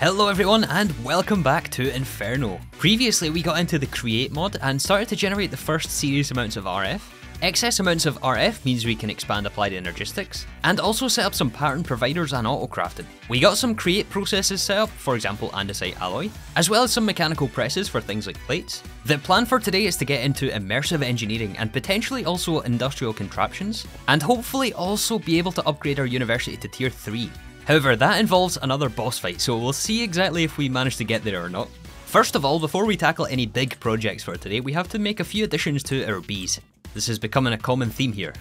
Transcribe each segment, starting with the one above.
Hello everyone and welcome back to Inferno. Previously we got into the create mod and started to generate the first serious amounts of RF. Excess amounts of RF means we can expand applied energistics, and also set up some pattern providers and autocrafting. We got some create processes set up, for example andesite alloy, as well as some mechanical presses for things like plates. The plan for today is to get into immersive engineering and potentially also industrial contraptions, and hopefully also be able to upgrade our university to tier 3. However, that involves another boss fight, so we'll see exactly if we manage to get there or not. First of all, before we tackle any big projects for today, we have to make a few additions to our bees. This is becoming a common theme here.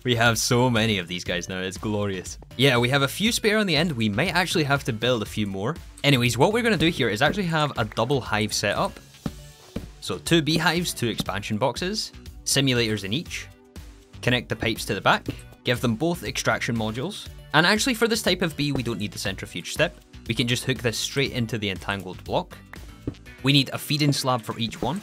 We have so many of these guys now, it's glorious. Yeah, we have a few spare on the end, we might actually have to build a few more. Anyways, what we're going to do here is actually have a double hive setup. So 2 beehives, 2 expansion boxes, simulators in each, connect the pipes to the back, give them both extraction modules. And actually for this type of bee, we don't need the centrifuge step. We can just hook this straight into the entangled block. We need a feed-in slab for each one.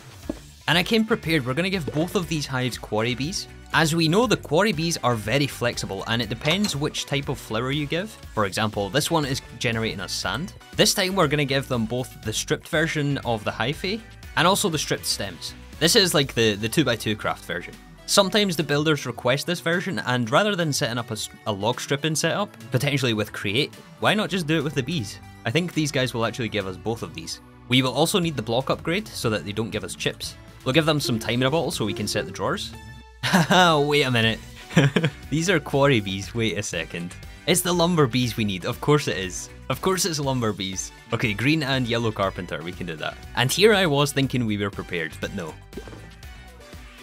And I came prepared, we're going to give both of these hives quarry bees. As we know, the quarry bees are very flexible and it depends which type of flower you give. For example, this one is generating us sand. This time we're going to give them both the stripped version of the hyphae and also the stripped stems. This is like the 2x2 craft version. Sometimes the builders request this version, and rather than setting up a log stripping setup, potentially with create, why not just do it with the bees? I think these guys will actually give us both of these. We will also need the block upgrade so that they don't give us chips. We'll give them some time in a bottle so we can set the drawers. Haha, wait a minute. These are quarry bees, wait a second. It's the lumber bees we need, of course it is. Of course it's lumber bees. Okay, green and yellow carpenter, we can do that. And here I was thinking we were prepared, but no.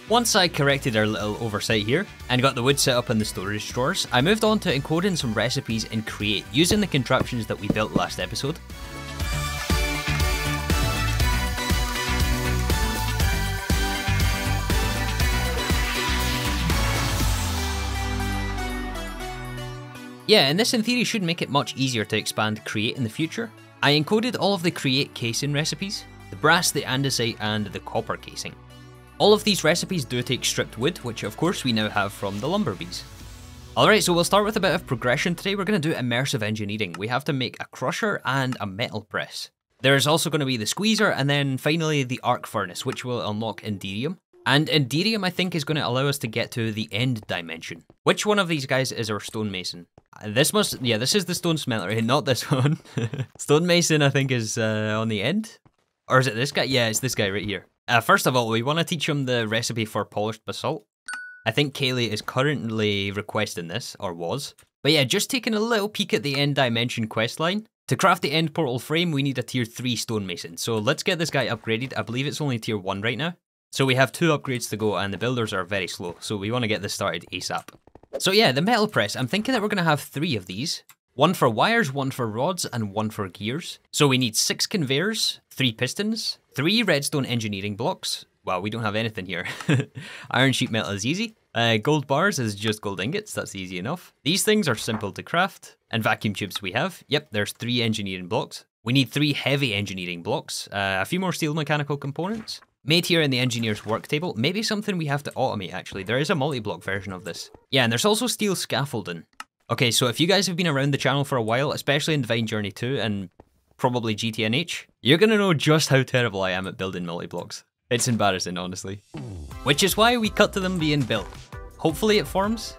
Once I corrected our little oversight here, and got the wood set up in the storage drawers, I moved on to encoding some recipes in Create, using the contraptions that we built last episode. Yeah, and this in theory should make it much easier to expand Create in the future. I encoded all of the Create casing recipes, the brass, the andesite, and the copper casing. All of these recipes do take stripped wood, which of course we now have from the lumber bees. Alright, so we'll start with a bit of progression today. We're going to do immersive engineering. We have to make a crusher and a metal press. There's also going to be the squeezer, and then finally the arc furnace, which will unlock Enderium. And Enderium, I think, is going to allow us to get to the end dimension. Which one of these guys is our stonemason? This is the stone smelter, not this one. Stonemason, I think, is on the end. Or is it this guy? Yeah, it's this guy right here. First of all, we want to teach him the recipe for polished basalt. I think Kaylee is currently requesting this, or was. But yeah, just taking a little peek at the end dimension questline. To craft the end portal frame, we need a tier 3 stonemason. So let's get this guy upgraded. I believe it's only tier 1 right now. So we have 2 upgrades to go, and the builders are very slow. So we want to get this started ASAP. So yeah, the metal press. I'm thinking that we're going to have 3 of these. 1 for wires, 1 for rods, and 1 for gears. So we need 6 conveyors, 3 pistons, 3 redstone engineering blocks. Well, we don't have anything here. Iron sheet metal is easy. Gold bars is just gold ingots, that's easy enough. These things are simple to craft. And vacuum tubes we have. Yep, there's 3 engineering blocks. We need 3 heavy engineering blocks. A few more steel mechanical components. Made here in the engineer's work table. Maybe something we have to automate actually. There is a multi-block version of this. Yeah, and there's also steel scaffolding. Okay, so if you guys have been around the channel for a while, especially in Divine Journey 2 and probably GTNH, you're gonna know just how terrible I am at building multi-blocks. It's embarrassing, honestly. Which is why we cut to them being built. Hopefully it forms.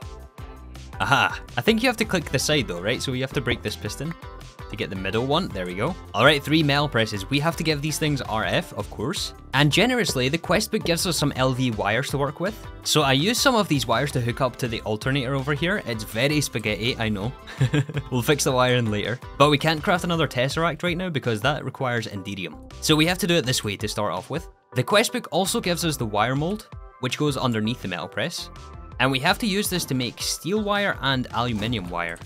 Aha, I think you have to click the side though, right? So we have to break this piston to get the middle one, there we go. Alright, 3 metal presses. We have to give these things RF, of course. And generously, the quest book gives us some LV wires to work with. So I used some of these wires to hook up to the alternator over here. It's very spaghetti, I know. We'll fix the wiring later. But we can't craft another tesseract right now because that requires Enderium. So we have to do it this way to start off with. The quest book also gives us the wire mold, which goes underneath the metal press. And we have to use this to make steel wire and aluminium wire.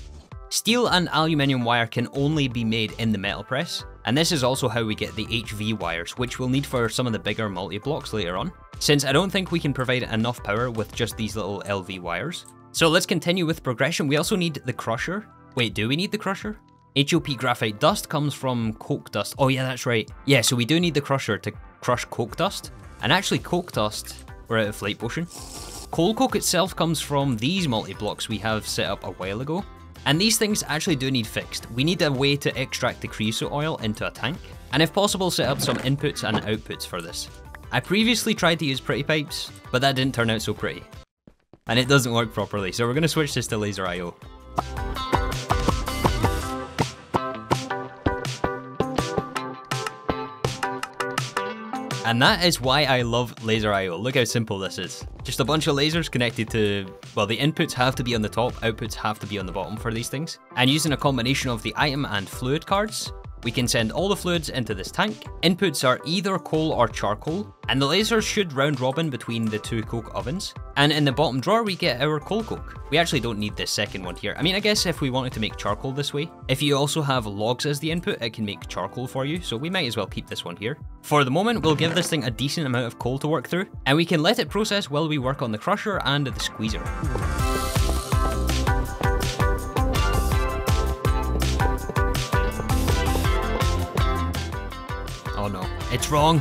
Steel and aluminium wire can only be made in the metal press, and this is also how we get the HV wires, which we'll need for some of the bigger multi-blocks later on, since I don't think we can provide enough power with just these little LV wires. So let's continue with progression. We also need the crusher. Wait, do we need the crusher? HOP graphite dust comes from coke dust. Oh yeah, that's right. Yeah, so we do need the crusher to crush coke dust, and actually coke dust, we're out of flight potion. Coal coke itself comes from these multi-blocks we have set up a while ago. And these things actually do need fixed. We need a way to extract the creosote oil into a tank, and if possible set up some inputs and outputs for this. I previously tried to use pretty pipes, but that didn't turn out so pretty. And it doesn't work properly, so we're going to switch this to laser IO. And that is why I love laser IO. Look how simple this is. Just a bunch of lasers connected to, well, the inputs have to be on the top, outputs have to be on the bottom for these things. And using a combination of the item and fluid cards, we can send all the fluids into this tank. Inputs are either coal or charcoal, and the lasers should round robin between the two coke ovens. And in the bottom drawer, we get our coal coke. We actually don't need this second one here. I mean, I guess if we wanted to make charcoal this way, if you also have logs as the input, it can make charcoal for you, so we might as well keep this one here. For the moment, we'll give this thing a decent amount of coal to work through, and we can let it process while we work on the crusher and the squeezer. Oh no, it's wrong.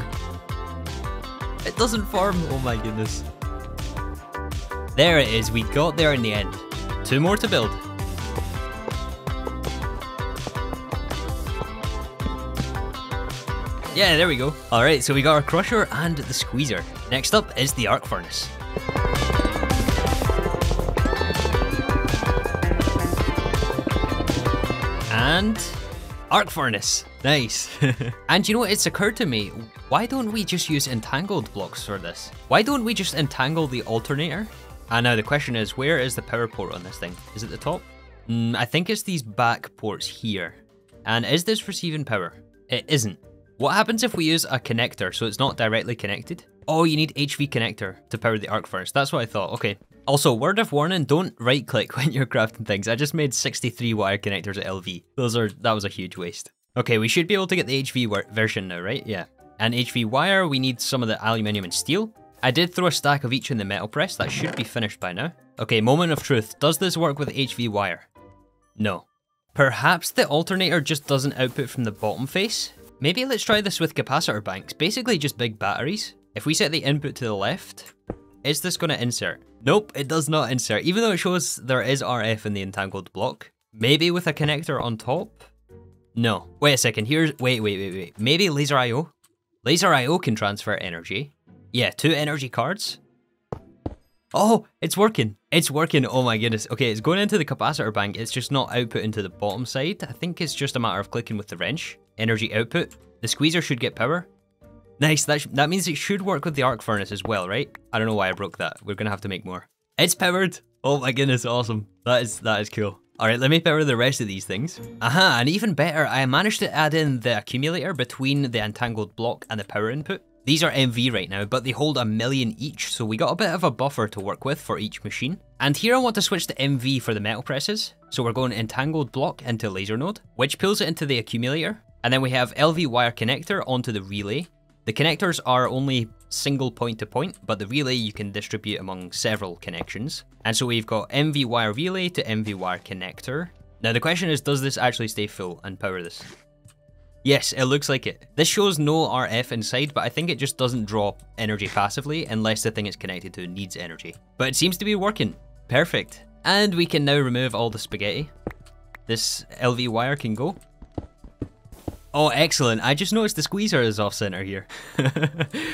It doesn't farm. Oh my goodness. There it is, we got there in the end. 2 more to build. Yeah, there we go. Alright, so we got our crusher and the squeezer. Next up is the arc furnace. And arc furnace. Nice. And you know what, it's occurred to me, why don't we just use entangled blocks for this? Why don't we just entangle the alternator? And now the question is, where is the power port on this thing? Is it the top? I think it's these back ports here. And is this receiving power? It isn't. What happens if we use a connector so it's not directly connected? Oh, you need HV connector to power the arc furnace. That's what I thought. Okay. Also, word of warning, don't right click when you're crafting things. I just made 63 wire connectors at LV. That was a huge waste. Okay, we should be able to get the HV version now, right? Yeah. And HV wire, we need some of the aluminium and steel. I did throw a stack of each in the metal press. That should be finished by now. Okay, moment of truth. Does this work with HV wire? No. Perhaps the alternator just doesn't output from the bottom face? Maybe let's try this with capacitor banks. Basically just big batteries. If we set the input to the left, is this going to insert? Nope, it does not insert. Even though it shows there is RF in the entangled block. Maybe with a connector on top? No. Wait a second, here's... Wait. Maybe laser IO? Laser IO can transfer energy. Yeah, 2 energy cards. Oh, it's working. It's working. Oh my goodness. Okay, it's going into the capacitor bank. It's just not output into the bottom side. I think it's just a matter of clicking with the wrench. Energy output. The squeezer should get power. Nice. That means it should work with the arc furnace as well, right? I don't know why I broke that. We're going to have to make more. It's powered. Oh my goodness. Awesome. That is cool. All right, let me power the rest of these things. Aha, and even better, I managed to add in the accumulator between the entangled block and the power input. These are MV right now, but they hold 1,000,000 each, so we got a bit of a buffer to work with for each machine. And here I want to switch to MV for the metal presses. So we're going entangled block into laser node, which pulls it into the accumulator. And then we have LV wire connector onto the relay. The connectors are only single point to point, but the relay you can distribute among several connections. And so we've got MV wire relay to MV wire connector. Now the question is, does this actually stay full and power this? Yes, it looks like it. This shows no RF inside, but I think it just doesn't draw energy passively unless the thing it's connected to needs energy. But it seems to be working. Perfect. And we can now remove all the spaghetti. This LV wire can go. Oh, excellent. I just noticed the squeezer is off center here.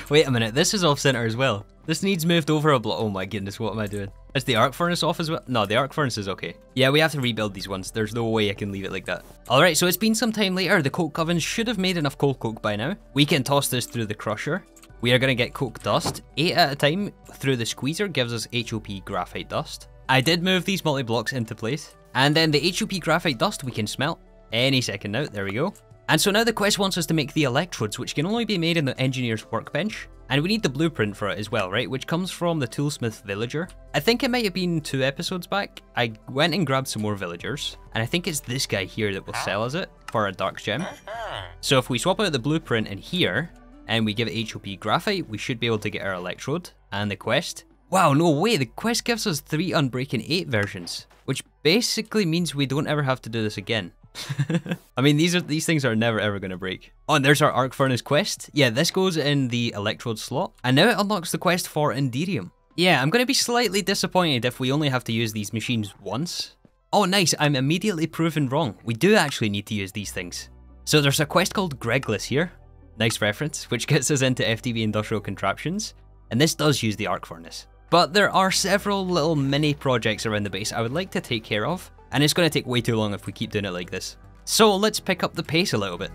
Wait a minute, this is off center as well. This needs moved over a block. Oh my goodness, what am I doing? Is the arc furnace off as well? No, the arc furnace is okay. Yeah, we have to rebuild these ones. There's no way I can leave it like that. Alright, so it's been some time later. The coke ovens should have made enough coal coke by now. We can toss this through the crusher. We are going to get coke dust. 8 at a time through the squeezer gives us HOP graphite dust. I did move these multi-blocks into place. And then the HOP graphite dust we can smelt any second now. There we go. And so now the quest wants us to make the electrodes, which can only be made in the engineer's workbench. And we need the blueprint for it as well, right? Which comes from the toolsmith villager. I think it might have been 2 episodes back. I went and grabbed some more villagers. And I think it's this guy here that will sell us it for a dark gem. So if we swap out the blueprint in here, and we give it HOP graphite, we should be able to get our electrode and the quest. Wow, no way, the quest gives us 3 Unbreaking 8 versions. Which basically means we don't ever have to do this again. I mean, these things are never ever going to break. Oh, and there's our arc furnace quest. Yeah, this goes in the electrode slot. And now it unlocks the quest for Inderium. Yeah, I'm going to be slightly disappointed if we only have to use these machines once. Oh nice, I'm immediately proven wrong. We do actually need to use these things. So there's a quest called Gregless here, nice reference, which gets us into FTB Industrial Contraptions, and this does use the arc furnace. But there are several little mini projects around the base I would like to take care of, and it's going to take way too long if we keep doing it like this. So let's pick up the pace a little bit.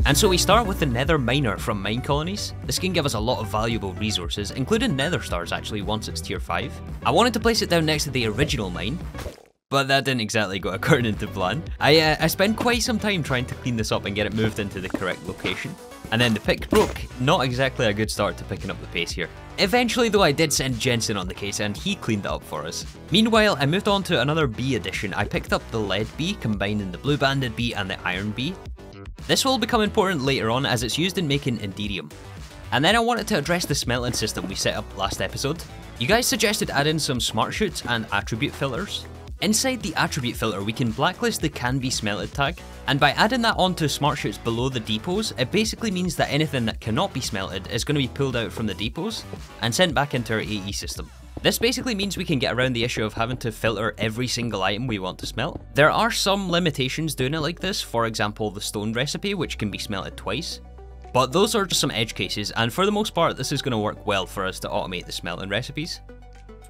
And so we start with the Nether Miner from Mine Colonies. This can give us a lot of valuable resources, including Nether Stars actually once it's tier 5. I wanted to place it down next to the original mine, but that didn't exactly go according to plan. I spent quite some time trying to clean this up and get it moved into the correct location. And then the pick broke, not exactly a good start to picking up the pace here. Eventually though I did send Jensen on the case and he cleaned it up for us. Meanwhile I moved on to another bee addition. I picked up the lead bee, combining the blue banded bee and the iron bee. This will become important later on as it's used in making Enderium. And then I wanted to address the smelting system we set up last episode. You guys suggested adding some smart chutes and attribute filters. Inside the attribute filter we can blacklist the can be smelted tag, and by adding that onto smart chutes below the depots, it basically means that anything that cannot be smelted is going to be pulled out from the depots and sent back into our AE system. This basically means we can get around the issue of having to filter every single item we want to smelt. There are some limitations doing it like this, for example the stone recipe which can be smelted twice. But those are just some edge cases, and for the most part this is going to work well for us to automate the smelting recipes.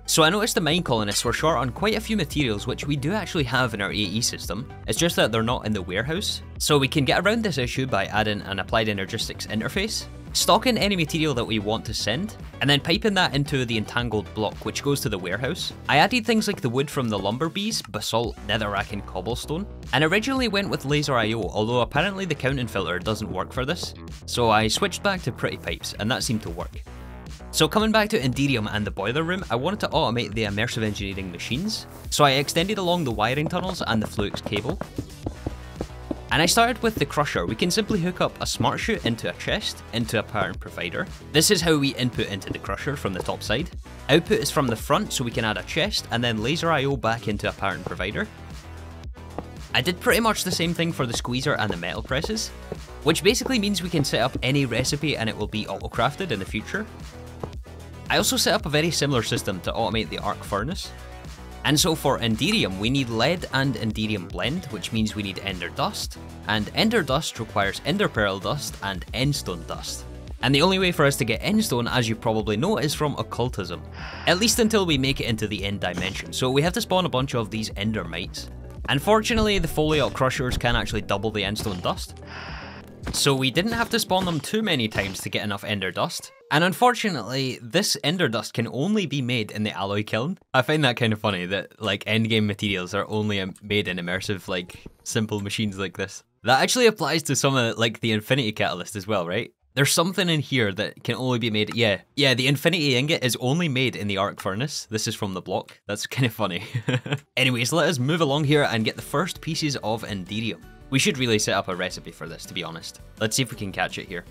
So I noticed the mine colonists were short on quite a few materials which we do actually have in our AE system, it's just that they're not in the warehouse. So we can get around this issue by adding an applied energistics interface, stocking any material that we want to send, and then piping that into the entangled block which goes to the warehouse. I added things like the wood from the lumber bees, basalt, netherrack and cobblestone, and originally went with laser IO, although apparently the counting filter doesn't work for this. So I switched back to pretty pipes and that seemed to work. So coming back to Enderium and the boiler room, I wanted to automate the Immersive Engineering machines. So I extended along the wiring tunnels and the flux cable. And I started with the crusher. We can simply hook up a smart chute into a chest, into a pattern provider. This is how we input into the crusher from the top side. Output is from the front, so we can add a chest, and then laser IO back into a pattern provider. I did pretty much the same thing for the squeezer and the metal presses, which basically means we can set up any recipe and it will be auto-crafted in the future. I also set up a very similar system to automate the arc furnace. And so for Enderium, we need lead and Enderium blend, which means we need ender dust. And ender dust requires ender peril dust and endstone dust. And the only way for us to get endstone, as you probably know, is from occultism. At least until we make it into the end dimension, so we have to spawn a bunch of these ender mites. Unfortunately, the foliot crushers can actually double the endstone dust. So we didn't have to spawn them too many times to get enough ender dust. And unfortunately, this ender dust can only be made in the alloy kiln. I find that kind of funny that like endgame materials are only made in immersive, like simple machines like this. That actually applies to some of like the Infinity Catalyst as well, right? There's something in here that can only be made, yeah, the Infinity Ingot is only made in the arc furnace. This is from the block. That's kind of funny. Anyways, let us move along here and get the first pieces of Enderium. We should really set up a recipe for this, to be honest. Let's see if we can catch it here.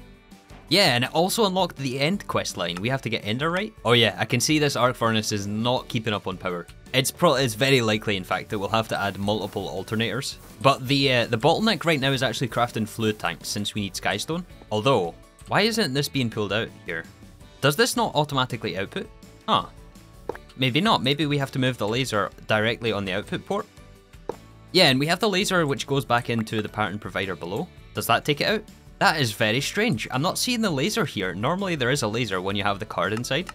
Yeah, and it also unlocked the end quest line. We have to get Ender right. Oh yeah, I can see this arc furnace is not keeping up on power. It's very likely, in fact, that we'll have to add multiple alternators. But the bottleneck right now is actually crafting fluid tanks, since we need skystone. Although, why isn't this being pulled out here? Does this not automatically output? Huh. Maybe not. Maybe we have to move the laser directly on the output port. Yeah, and we have the laser which goes back into the pattern provider below. Does that take it out? That is very strange. I'm not seeing the laser here. Normally there is a laser when you have the card inside.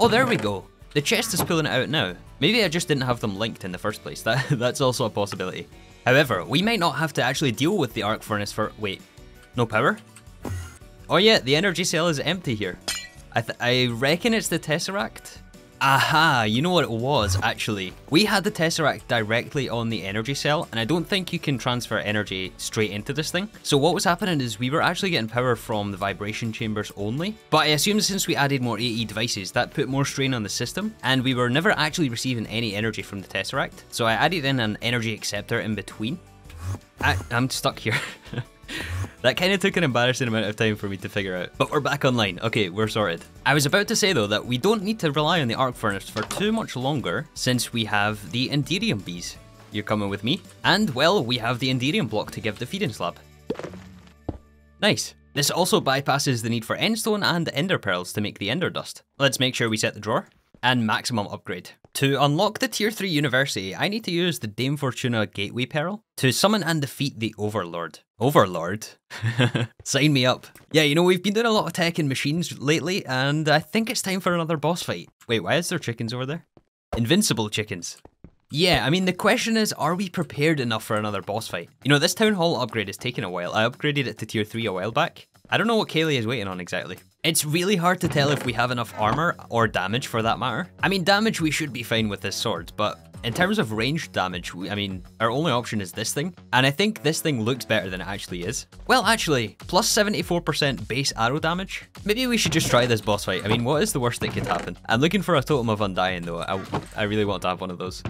Oh, there we go. The chest is pulling it out now. Maybe I just didn't have them linked in the first place. That's also a possibility. However, we might not have to actually deal with the arc furnace for... Wait, no power? Oh yeah, the energy cell is empty here. I reckon it's the Tesseract. Aha, you know what it was, actually. We had the Tesseract directly on the energy cell, and I don't think you can transfer energy straight into this thing. So what was happening is we were actually getting power from the vibration chambers only, but I assume since we added more AE devices, that put more strain on the system, and we were never actually receiving any energy from the Tesseract. So I added in an energy acceptor in between. I'm stuck here. That kind of took an embarrassing amount of time for me to figure out, but we're back online. Okay, we're sorted. I was about to say though that we don't need to rely on the arc furnace for too much longer since we have the Enderium bees. You're coming with me? And well, we have the Enderium block to give the feeding slab. Nice. This also bypasses the need for endstone and ender pearls to make the ender dust. Let's make sure we set the drawer. And maximum upgrade. To unlock the tier 3 university, I need to use the Dame Fortuna Gateway Peril to summon and defeat the Overlord. Overlord? Sign me up. Yeah, you know, we've been doing a lot of tech and machines lately, and I think it's time for another boss fight. Wait, why is there chickens over there? Invincible chickens. Yeah, I mean, the question is, are we prepared enough for another boss fight? You know, this Town Hall upgrade is taking a while. I upgraded it to tier 3 a while back. I don't know what Kaylee is waiting on exactly. It's really hard to tell if we have enough armor, or damage for that matter. I mean, damage we should be fine with this sword, but in terms of ranged damage, I mean, our only option is this thing, and I think this thing looks better than it actually is. Well, actually, plus 74% base arrow damage. Maybe we should just try this boss fight. I mean, what is the worst that could happen? I'm looking for a totem of undying though. I really want to have one of those.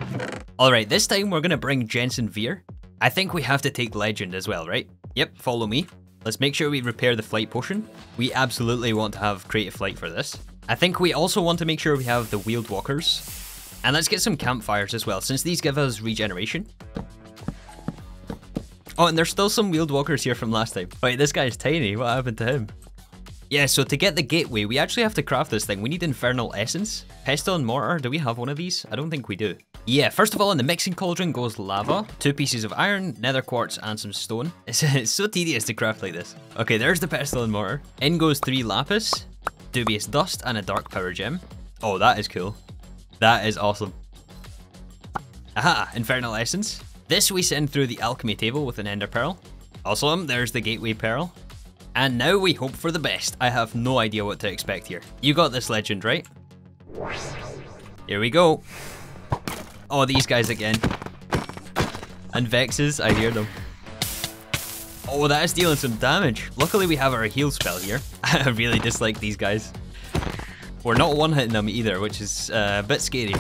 Alright, this time we're gonna bring Jensen Veer. I think we have to take Legend as well, right? Yep, follow me. Let's make sure we repair the flight potion. We absolutely want to have creative flight for this. I think we also want to make sure we have the wheeled walkers. And let's get some campfires as well, since these give us regeneration. Oh, and there's still some wheeled walkers here from last time. Wait, this guy's tiny. What happened to him? Yeah, so to get the gateway, we actually have to craft this thing. We need Infernal Essence. Pestle and Mortar, do we have one of these? I don't think we do. Yeah, first of all, in the mixing cauldron goes lava, 2 pieces of iron, nether quartz, and some stone. It's so tedious to craft like this. Okay, there's the pestle and mortar. In goes 3 lapis, dubious dust, and a dark power gem. Oh, that is cool. That is awesome. Aha, Infernal Essence. This we send through the alchemy table with an ender pearl. Awesome, there's the gateway pearl. And now we hope for the best. I have no idea what to expect here. You got this, Legend, right? Here we go. Oh, these guys again. And Vexes, I hear them. Oh, that is dealing some damage. Luckily we have our heal spell here. I really dislike these guys. We're not one-hitting them either, which is a bit scary.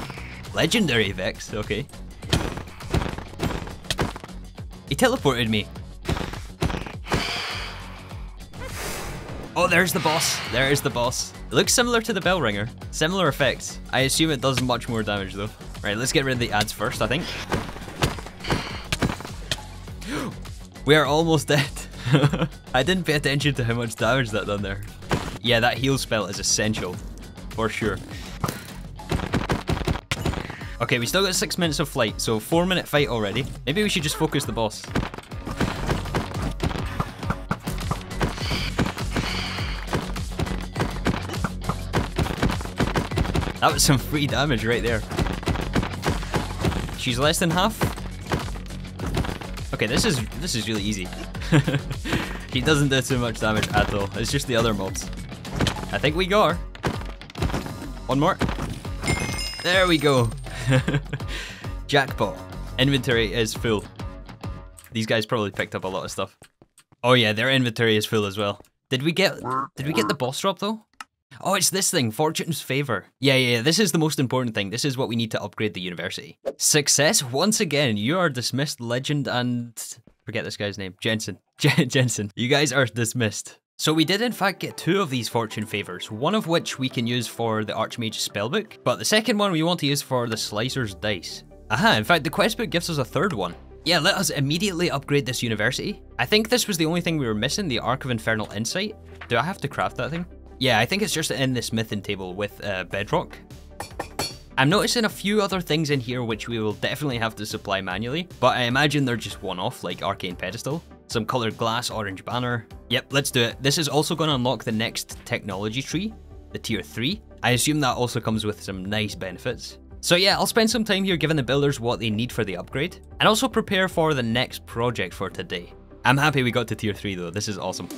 Legendary Vex, okay. He teleported me. Oh, there's the boss. There is the boss. It looks similar to the bell ringer. Similar effects. I assume it does much more damage though. Right, let's get rid of the ads first, I think. We are almost dead. I didn't pay attention to how much damage that done there. Yeah, that heal spell is essential. For sure. Okay, we still got 6 minutes of flight, so 4-minute fight already. Maybe we should just focus the boss. That was some free damage right there. She's less than half. Okay, this is really easy. She doesn't do too much damage at all. It's just the other mobs. I think we got her. One more. There we go. Jackpot. Inventory is full. These guys probably picked up a lot of stuff. Oh yeah, their inventory is full as well. Did we get the boss drop though? Oh, it's this thing, Fortune's Favor. Yeah, this is the most important thing. This is what we need to upgrade the university. Success once again. You are dismissed, Legend, and forget this guy's name. Jensen. Jensen. You guys are dismissed. So we did in fact get 2 of these Fortune Favors, one of which we can use for the Archmage spellbook, but the second one we want to use for the Slicer's Dice. Aha, in fact the questbook gives us a 3rd one. Yeah, let us immediately upgrade this university. I think this was the only thing we were missing, the Arc of Infernal Insight. Do I have to craft that thing? Yeah, I think it's just in the smithing table with bedrock. I'm noticing a few other things in here which we will definitely have to supply manually, but I imagine they're just one-off, like Arcane Pedestal. Some coloured glass, orange banner. Yep, let's do it. This is also going to unlock the next technology tree, the tier 3. I assume that also comes with some nice benefits. So yeah, I'll spend some time here giving the builders what they need for the upgrade, and also prepare for the next project for today. I'm happy we got to tier 3 though, this is awesome.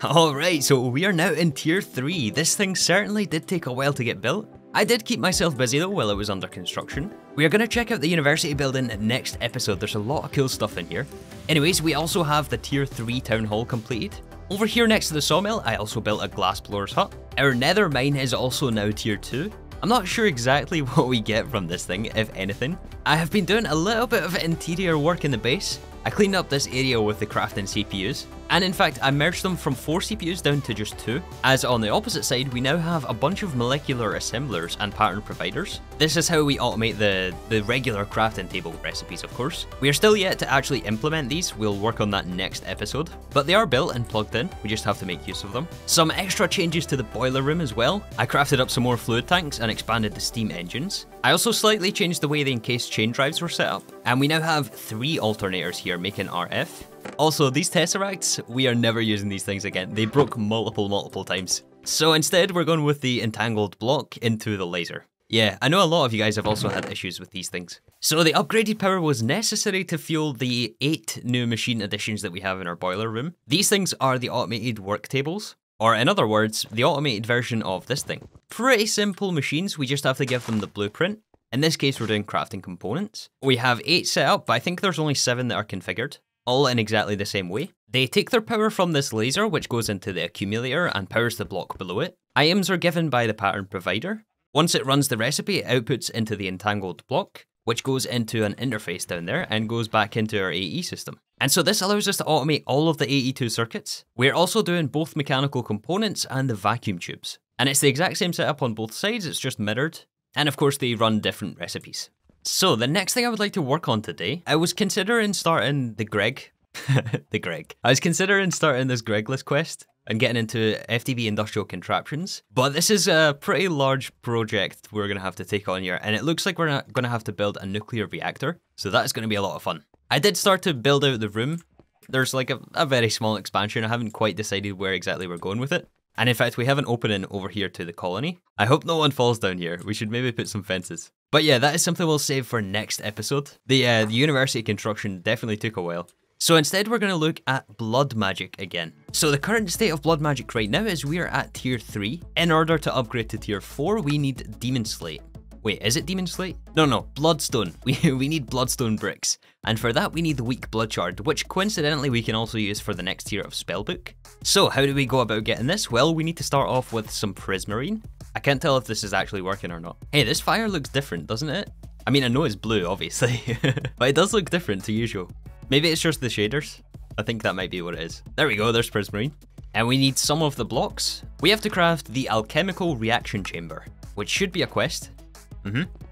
Alright, so we are now in tier 3. This thing certainly did take a while to get built. I did keep myself busy though while it was under construction. We are going to check out the university building next episode. There's a lot of cool stuff in here. Anyways, we also have the tier 3 town hall completed. Over here next to the sawmill, I also built a glassblower's hut. Our nether mine is also now tier 2. I'm not sure exactly what we get from this thing, if anything. I have been doing a little bit of interior work in the base. I cleaned up this area with the crafting CPUs, and in fact I merged them from 4 CPUs down to just 2, as on the opposite side we now have a bunch of molecular assemblers and pattern providers. This is how we automate the regular crafting table recipes, of course. We are still yet to actually implement these, we'll work on that next episode, but they are built and plugged in, we just have to make use of them. Some extra changes to the boiler room as well. I crafted up some more fluid tanks and expanded the steam engines. I also slightly changed the way the encased chain drives were set up, and we now have 3 alternators here making RF. Also, these tesseracts, we are never using these things again. They broke multiple times. So instead, we're going with the entangled block into the laser. Yeah, I know a lot of you guys have also had issues with these things. So the upgraded power was necessary to fuel the 8 new machine additions that we have in our boiler room. These things are the automated work tables, or in other words, the automated version of this thing. Pretty simple machines, we just have to give them the blueprint. In this case, we're doing crafting components. We have 8 set up, but I think there's only 7 that are configured, all in exactly the same way. They take their power from this laser, which goes into the accumulator and powers the block below it. Items are given by the pattern provider. Once it runs the recipe, it outputs into the entangled block, which goes into an interface down there and goes back into our AE system. And so this allows us to automate all of the AE2 circuits. We're also doing both mechanical components and the vacuum tubes. And it's the exact same setup on both sides, it's just mirrored. And of course they run different recipes. So the next thing I would like to work on today, I was considering starting the Greg. I was considering starting this Gregless quest and getting into FTB Industrial Contraptions. But this is a pretty large project we're going to have to take on here. And it looks like we're going to have to build a nuclear reactor. So that's going to be a lot of fun. I did start to build out the room. There's like a very small expansion. I haven't quite decided where exactly we're going with it. And in fact, we have an opening over here to the colony. I hope no one falls down here. We should maybe put some fences. But yeah, that is something we'll save for next episode. The university construction definitely took a while. So instead, we're going to look at blood magic again. So the current state of blood magic right now is we are at tier 3. In order to upgrade to tier 4, we need Demon Slate. Wait, is it Demon Slate? No, Bloodstone. We need Bloodstone bricks. And for that, we need the Weak Blood Shard, which coincidentally we can also use for the next tier of Spellbook. So how do we go about getting this? Well, we need to start off with some Prismarine. I can't tell if this is actually working or not. Hey, this fire looks different, doesn't it? I mean, I know it's blue, obviously, but it does look different to usual. Maybe it's just the shaders. I think that might be what it is. There we go, there's Prismarine. And we need some of the blocks. We have to craft the Alchemical Reaction Chamber, which should be a quest.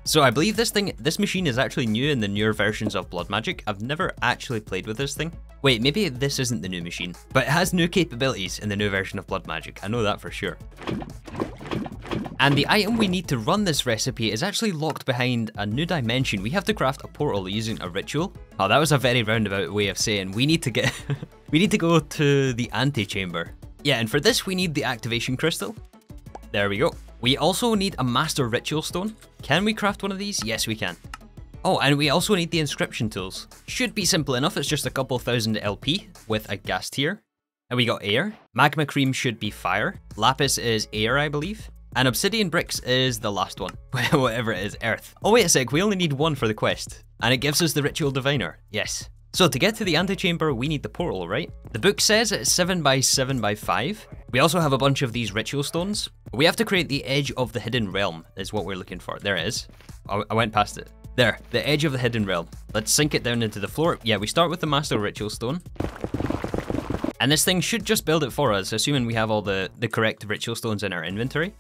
So I believe this machine is actually new in the newer versions of Blood Magic. I've never actually played with this thing. Wait, maybe this isn't the new machine, but it has new capabilities in the new version of Blood Magic. I know that for sure. And the item we need to run this recipe is actually locked behind a new dimension. We have to craft a portal using a ritual. Oh, that was a very roundabout way of saying we need to get we need to go to the antechamber. Yeah, and for this we need the activation crystal. There we go. We also need a master ritual stone. Can we craft one of these? Yes, we can. Oh, and we also need the inscription tools. Should be simple enough, it's just a couple thousand LP with a gas tier. And we got air. Magma cream should be fire. Lapis is air, I believe. And obsidian bricks is the last one. Whatever it is, earth. Oh wait a sec, we only need 1 for the quest. And it gives us the ritual diviner. Yes. So to get to the antechamber, we need the portal, right? The book says it's 7 by 7 by 5. We also have a bunch of these ritual stones. We have to create the edge of the hidden realm is what we're looking for. There it is. I went past it. There, the edge of the hidden realm. Let's sink it down into the floor. Yeah, we start with the master ritual stone. And this thing should just build it for us, assuming we have all the correct ritual stones in our inventory.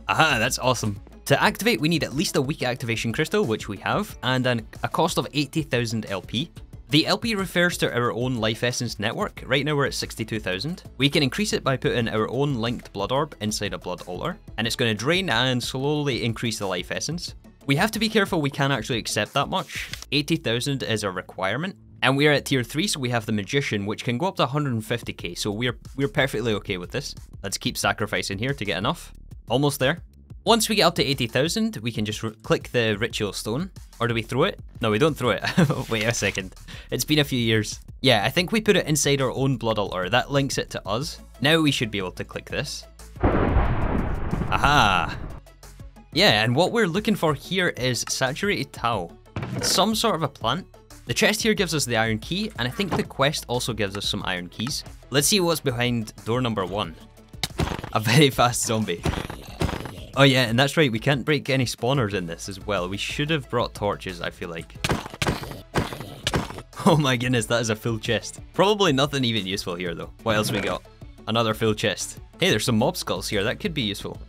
Aha, that's awesome. To activate, we need at least a weak activation crystal, which we have, and a cost of 80,000 LP. The LP refers to our own life essence network. Right now we're at 62,000. We can increase it by putting our own linked blood orb inside a blood altar, and it's going to drain and slowly increase the life essence. We have to be careful we can't actually accept that much. 80,000 is a requirement. And we are at tier 3, so we have the Magician, which can go up to 150k, so we're perfectly okay with this. Let's keep sacrificing here to get enough. Almost there. Once we get up to 80,000, we can just click the ritual stone. Or do we throw it? No, we don't throw it. Wait a second. It's been a few years. Yeah, I think we put it inside our own blood altar. That links it to us. Now we should be able to click this. Aha! Yeah, and what we're looking for here is saturated tau. Some sort of a plant. The chest here gives us the iron key, and I think the quest also gives us some iron keys. Let's see what's behind door number 1. A very fast zombie. Oh yeah, and that's right, we can't break any spawners in this as well. We should have brought torches, I feel like. Oh my goodness, that is a full chest. Probably nothing even useful here though. What else we got? Another full chest. Hey, there's some mob skulls here, that could be useful.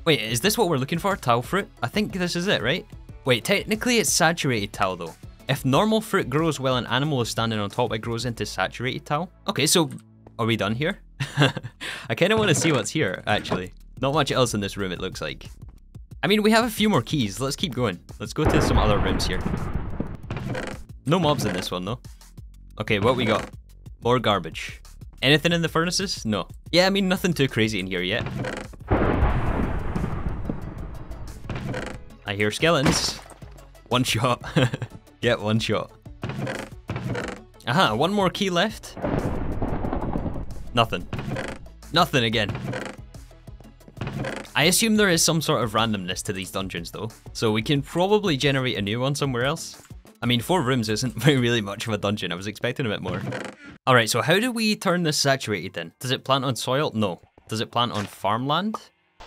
Wait, is this what we're looking for? Tau fruit? I think this is it, right? Wait, technically it's saturated tau though. If normal fruit grows while an animal is standing on top, it grows into saturated tau. Okay, so are we done here? I kind of want to see what's here, actually. Not much else in this room, it looks like. I mean, we have a few more keys. Let's keep going. Let's go to some other rooms here. No mobs in this one, though. Okay, what we got? More garbage. Anything in the furnaces? No. Yeah, I mean, nothing too crazy in here yet. I hear skeletons. One shot. Get one shot. Aha, one more key left. Nothing. Nothing again. I assume there is some sort of randomness to these dungeons though, so we can probably generate a new one somewhere else. I mean, 4 rooms isn't really much of a dungeon, I was expecting a bit more. Alright, so how do we turn this saturated then? Does it plant on soil? No. Does it plant on farmland?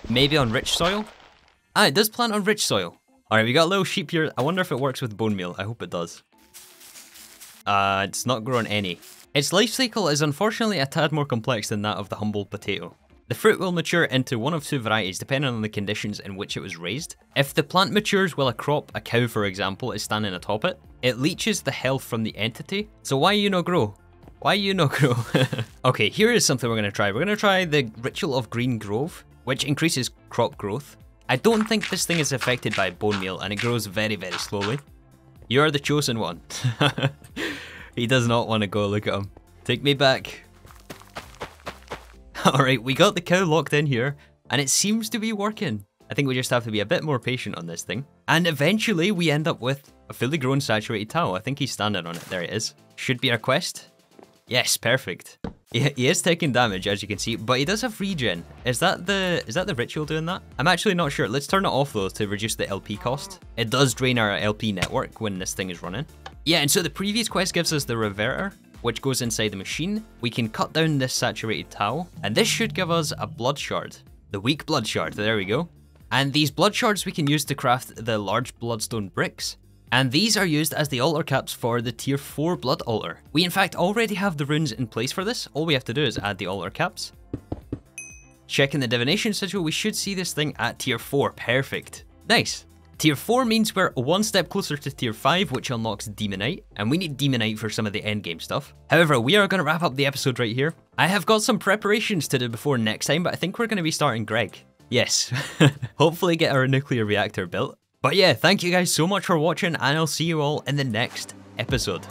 Maybe on rich soil? Ah, it does plant on rich soil. Alright, we got a little sheep here. I wonder if it works with bone meal. I hope it does. It's not growing any. Its life cycle is unfortunately a tad more complex than that of the humble potato. The fruit will mature into one of 2 varieties depending on the conditions in which it was raised. If the plant matures while a cow for example, is standing atop it, it leeches the health from the entity. So why you no grow? Why you no grow? Okay, here is something we're going to try. We're going to try the Ritual of Green Grove, which increases crop growth. I don't think this thing is affected by bone meal and it grows very, very slowly. You are the chosen one. He does not want to go, look at him. Take me back. Alright, we got the cow locked in here, and it seems to be working. I think we just have to be a bit more patient on this thing. And eventually we end up with a fully grown saturated tau. I think he's standing on it. There it is. Should be our quest. Yes, perfect. He is taking damage, as you can see, but he does have regen. Is that the ritual doing that? I'm actually not sure. Let's turn it off though to reduce the LP cost. It does drain our LP network when this thing is running. Yeah, and so the previous quest gives us the reverter, which goes inside the machine. We can cut down this saturated tau, and this should give us a blood shard. The weak blood shard, there we go. And these blood shards we can use to craft the large bloodstone bricks. And these are used as the altar caps for the tier 4 blood altar. We in fact already have the runes in place for this. All we have to do is add the altar caps. Checking the divination sigil, we should see this thing at tier 4, perfect. Nice. Tier 4 means we're 1 step closer to tier 5, which unlocks Demonite, and we need Demonite for some of the endgame stuff. However, we are going to wrap up the episode right here. I have got some preparations to do before next time, but I think we're going to be starting Greg. Yes, hopefully get our nuclear reactor built. But yeah, thank you guys so much for watching, and I'll see you all in the next episode.